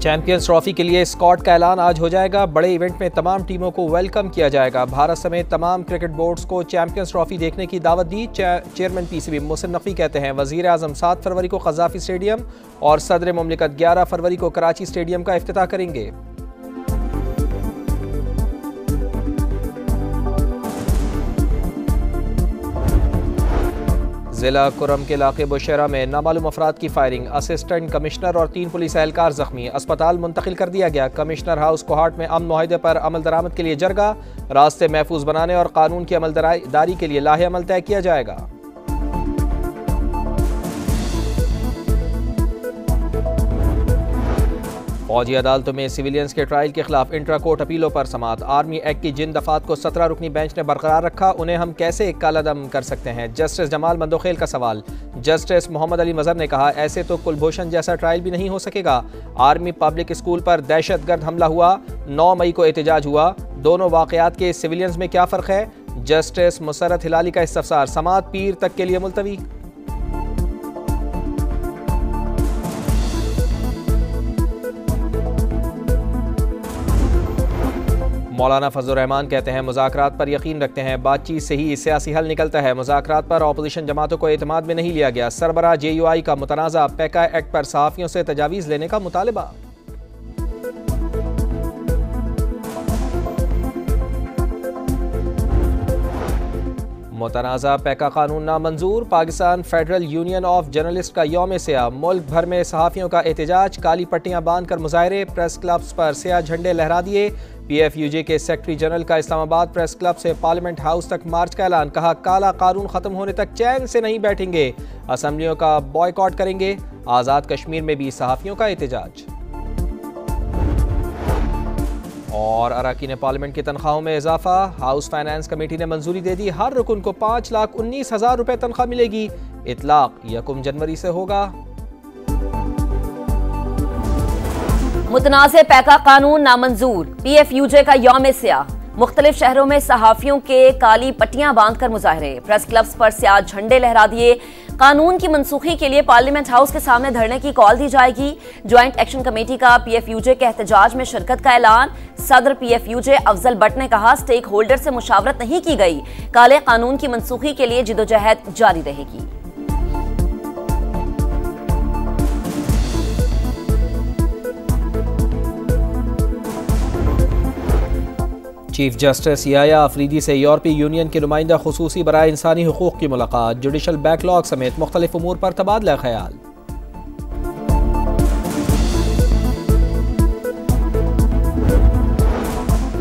Champions trophy के लिए squad का ऐलान आज हो जाएगा। बड़े इवेंट में तमाम टीमों को वेलकम किया जाएगा। भारत समेत तमाम क्रिकेट बोर्ड्स को चैंपियंस ट्रॉफी देखने की दावत दी। चेयरमैन पीसीबी मोहसिन नकवी कहते हैं वज़ीर आज़म 7 फरवरी को क़ज़ाफ़ी स्टेडियम और सदर मुमलिकत 11 फरवरी को कराची स्टेडियम का इफ्तिताह करेंगे। जिला कुरम के इलाके बुशहरा में नामालूम अफराद की फायरिंग, असिस्टेंट कमिश्नर और 3 पुलिस एहलकार जख्मी, अस्पताल मुंतकिल कर दिया गया। कमिश्नर हाउस कोहाट में अमन मुआहदे पर अमल दरामद के लिए जरगा, रास्ते महफूज बनाने और कानून की अमलदारी के लिए लाहे अमल तय किया जाएगा। फौजी अदालतों में सिविलियंस के ट्रायल के खिलाफ इंट्रा कोर्ट अपीलों पर समाअत। आर्मी एक्ट की जिन दफात को 17 रुकनी बेंच ने बरकरार रखा उन्हें हम कैसे कालादम कर सकते हैं। जस्टिस जमाल मंदोखेल का सवाल। जस्टिस मोहम्मद अली मजहर ने कहा ऐसे तो कुलभूषण जैसा ट्रायल भी नहीं हो सकेगा। आर्मी पब्लिक स्कूल पर दहशतगर्द हमला हुआ, 9 मई को एहतजाज हुआ, दोनों वाकयात के सिविलियंस में क्या फ़र्क है। जस्टिस मुसरत हिलाली का इस्तफसार। समाअत पीर तक के लिए मुलतवी। मौलाना फजलुर रहमान कहते हैं मुज़ाकरात पर यकीन रखते हैं, बातचीत से ही सियासी हल निकलता है। मुज़ाकरात पर अपोजिशन जमातों को एतमाद में नहीं लिया गया। सरबराह JUI का मुतनाज़ा पैका एक्ट पर सहाफ़ियों से तजावीज़ लेने का मुतालिबा। मुतनाज़ा पैका कानून नामंजूर। Pakistan federal union of journalist का यौम सिया। मुल्क भर में सहाफ़ियों का एहतजाज, काली पट्टियां बांधकर मुजाहरे, प्रेस क्लब्स पर सिया झंडे लहरा दिए। PFUJ के सेक्रेटरी जनरल का इस्लामाबाद प्रेस क्लब से पार्लियामेंट हाउस तक मार्च का ऐलान। कहा काला कानून खत्म होने तक चैन से नहीं बैठेंगे, असम्बलियों का बॉयकॉट करेंगे। आज़ाद कश्मीर में भी सहाफ़ियों का एहतजाज। और अरकान पार्लियामेंट की तनख्वाहों में इजाफा। हाउस फाइनेंस कमेटी ने मंजूरी दे दी। हर रुकन को 5,19,000 रुपए तनख्वाह मिलेगी। इतलाक 1 जनवरी से होगा। मुतनाज़े पैका कानून नामंजूर। PFUJ का यौम सिया। मुख्तलिफ शहरों में सहाफ़ियों के काली पट्टियां बांधकर मुजाहरे, प्रेस क्लब्स पर सिया झंडे लहरा दिए। कानून की मनसूखी के लिए पार्लियामेंट हाउस के सामने धरने की कॉल दी जाएगी। ज्वाइंट एक्शन कमेटी का PFUJ के एहतजाज में शिरकत का ऐलान। सदर PFUJ अफजल भट्ट ने कहा स्टेक होल्डर से मुशावरत नहीं की गई, काले कानून की मनसूखी के लिए जिदोजहद जारी रहेगी। चीफ जस्टिस याया अफरीदी से यूरोपीय यूनियन के नुमाइंदा खुसूसी बराए इंसानी हुकूक की मुलाकात। जुडिशल बैकलॉग समेत मुख्तलिफ उमूर पर तबादला ख्याल।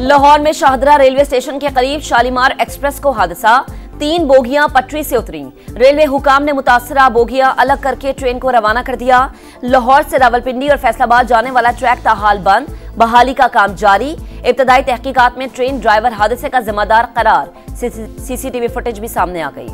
लाहौर में शाहदरा रेलवे स्टेशन के करीब शालीमार एक्सप्रेस को हादसा, 3 बोगियां पटरी से उतरी। रेलवे हुकाम ने मुतासरा बोगियां अलग करके ट्रेन को रवाना कर दिया। लाहौर से रावलपिंडी और फैसलाबाद जाने वाला ट्रैक ताहाल बंद, बहाली का काम जारी। इब्तदाई तहकीकात में ट्रेन ड्राइवर हादसे का जिम्मेदार करार। CCTV फुटेज भी सामने आ गई।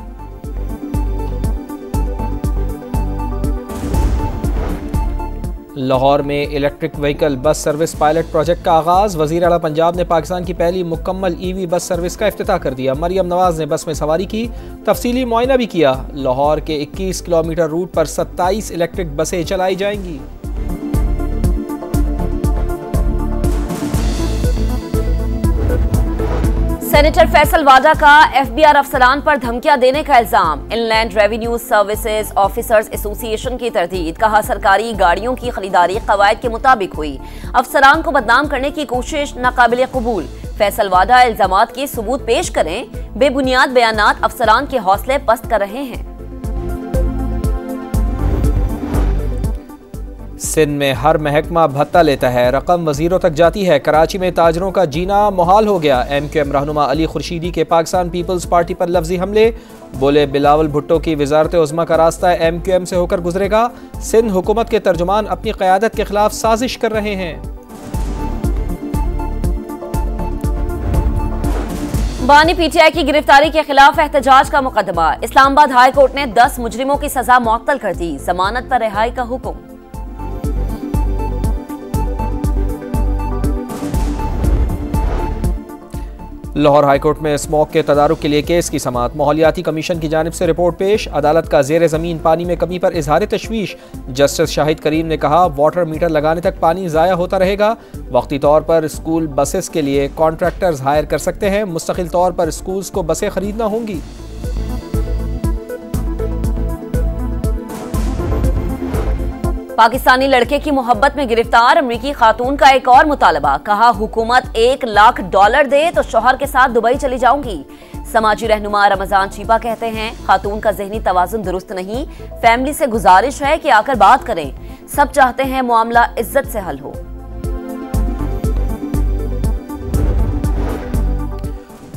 लाहौर में electric vehicle bus service pilot project का आगाज। वज़ीर आला पंजाब ने पाकिस्तान की पहली मुकम्मल EV बस सर्विस का इफ्तिताह कर दिया। मरियम नवाज ने बस में सवारी की, तफसीली मुआयना भी किया। लाहौर के 21 किलोमीटर रूट पर 27 इलेक्ट्रिक बसें चलाई जाएंगी। सेनेटर फैसल वाडा का FBR अफसरान पर धमकियां देने का इल्जाम। Inland revenue services officers association की तरदीद। कहा सरकारी गाड़ियों की खरीदारी कवायद के मुताबिक हुई। अफसरान को बदनाम करने की कोशिश नाकाबिल कबूल। फैसल वाडा इल्जामात के सबूत पेश करें, बेबुनियाद बयानात अफसरान के हौसले पस्त कर रहे हैं। सिंध में हर महकमा भत्ता लेता है, रकम वजीरों तक जाती है। कराची में ताजरों का जीना मुहाल हो गया। MQM रहनुमा अली खुर्शीदी के पाकिस्तान पीपल्स पार्टी पर लफ्जी हमले। बोले बिलावल भुट्टो की वजारत उज़्मा का रास्ता MQM से होकर गुजरेगा। सिंध हुकूमत के तर्जुमान अपनी क़यादत के खिलाफ साजिश कर रहे हैं। बानी PTI की गिरफ्तारी के खिलाफ एहतजाज का मुकदमा। इस्लामाबाद हाई कोर्ट ने 10 मुजरिमों की सजा मुअत्तल कर दी। जमानत पर रिहाई का हुक्म। लाहौर हाईकोर्ट में स्मोक के तदारुक के लिए केस की समाअत। माहौलियाती कमीशन की जानिब से रिपोर्ट पेश। अदालत का ज़ेर ज़मीन पानी में कमी पर इजहार तशवीश। जस्टिस शाहिद करीम ने कहा वाटर मीटर लगाने तक पानी ज़ाया होता रहेगा। वक्ती तौर पर स्कूल बसेस के लिए कॉन्ट्रैक्टर्स हायर कर सकते हैं। मुस्तकिल तौर पर स्कूल्स को बसें खरीदना होंगी। पाकिस्तानी लड़के की मोहब्बत में गिरफ्तार अमरीकी खातून का एक और मुतालबा। कहा हुकूमत $1 लाख दे तो शौहर के साथ दुबई चली जाऊंगी। समाजी रहनुमा रमजान चीपा कहते हैं खातून का जहनी तवाजुन दुरुस्त नहीं। फैमिली से गुजारिश है कि आकर बात करें। सब चाहते हैं मामला इज्जत से हल हो।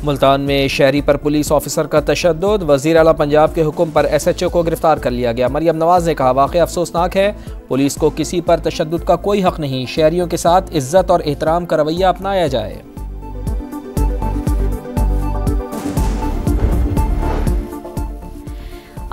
मुल्तान में शहरी पर पुलिस ऑफिसर का तशद्दुद। वज़ीर आला पंजाब के हुक्म पर SHO को गिरफ्तार कर लिया गया। मरियम नवाज ने कहा वाक़या अफसोसनाक है। पुलिस को किसी पर तशद्दुद का कोई हक नहीं। शहरियों के साथ इज्जत और एहतराम का रवैया अपनाया जाए।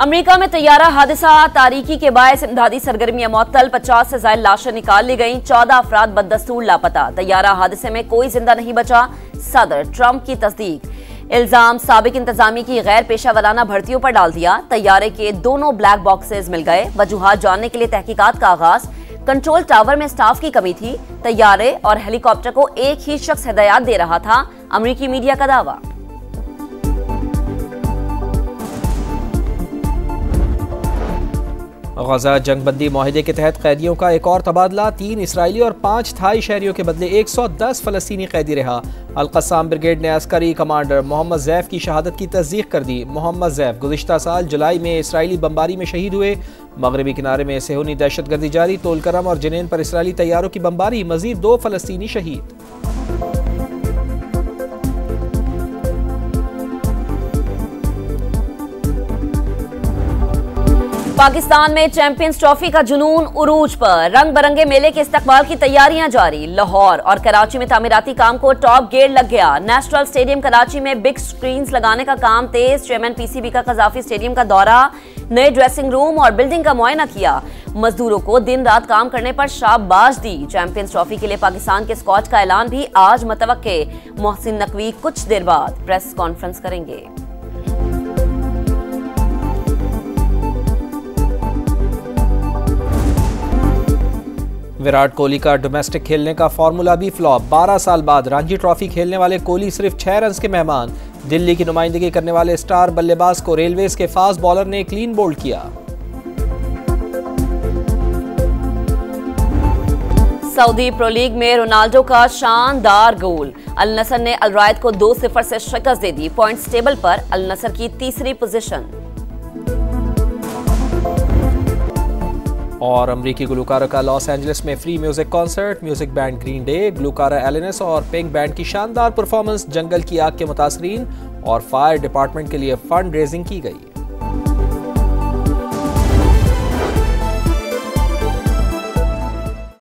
अमेरिका में तैयारा हादसा तारीकी के बायस इमदादी सरगर्मियां मअतल। 50 से ज्यादा लाशें निकाल ली गईं। 14 अफराद बददस्तूर लापता। तैयारा हादसे में कोई जिंदा नहीं बचा। सदर ट्रंप की तस्दीक। इल्जाम साबिक इंतजामी की गैर पेशा वराना भर्तियों पर डाल दिया। तैयारे के दोनों ब्लैक बॉक्सेस मिल गए। वजूहात जानने के लिए तहकीकात का आगाज। कंट्रोल टावर में स्टाफ की कमी थी। तैयारे और हेलीकॉप्टर को एक ही शख्स हिदायत दे रहा था। अमरीकी मीडिया का दावा। गजा जंगबंदी माहिदे के तहत कैदियों का एक और तबादला। 3 इसराइली और 5 थाई शहरियों के बदले 110 फ़लस्तीनी कैदी रहा। अल-क़स्साम ब्रिगेड ने अस्करी कमांडर मोहम्मद ज़ैफ की शहादत की तस्दीक कर दी। मोहम्मद ज़ैफ गुज़िश्ता साल जुलाई में इसराइली बमबारी में शहीद हुए। मगरबी किनारे में सेहूनी दहशतगर्दी जारी। तोलकरम और जनीन पर इसराइली तैयारों की बमबारी। मज़ीद 2 फ़लस्तीनी शहीद। पाकिस्तान में चैंपियंस ट्रॉफी का जुनून उरूज पर। रंग बरंगे मेले के इस्तकबाल की तैयारियां जारी। लाहौर और कराची में तामीराती काम को टॉप गेयर लग गया। नेशनल स्टेडियम कराची में बिग स्क्रीन्स लगाने का काम तेज। चेयरमैन PCB का कजाफी स्टेडियम का दौरा। नए ड्रेसिंग रूम और बिल्डिंग का मुआयना किया। मजदूरों को दिन रात काम करने पर शाबाश दी। चैंपियंस ट्रॉफी के लिए पाकिस्तान के स्क्वाड का ऐलान भी आज मुतवक्के। मोहसिन नकवी कुछ देर बाद प्रेस कॉन्फ्रेंस करेंगे। विराट कोहली का डोमेस्टिक खेलने का फॉर्मूला भी फ्लॉप। 12 साल बाद रणजी ट्रॉफी खेलने वाले कोहली सिर्फ 6 रन के मेहमान। दिल्ली की नुमाइंदगी करने वाले स्टार बल्लेबाज को रेलवेज के फास्ट बॉलर ने क्लीन बोल्ड किया। सऊदी प्रो लीग में रोनाल्डो का शानदार गोल। अल नसर ने अल रायद को 2-0 से शिकस्त दे दी। पॉइंट्स टेबल पर अल नसर की तीसरी पोजीशन। और अमरीकी गुलकारों का लॉस एंजलिस में free music concert. Music band Green Day, गुलकारा एलेनिस और पिंक बैंड की शानदार परफॉर्मेंस। जंगल की आग के मुतासरीन और फायर डिपार्टमेंट के लिए फंड रेजिंग की गई।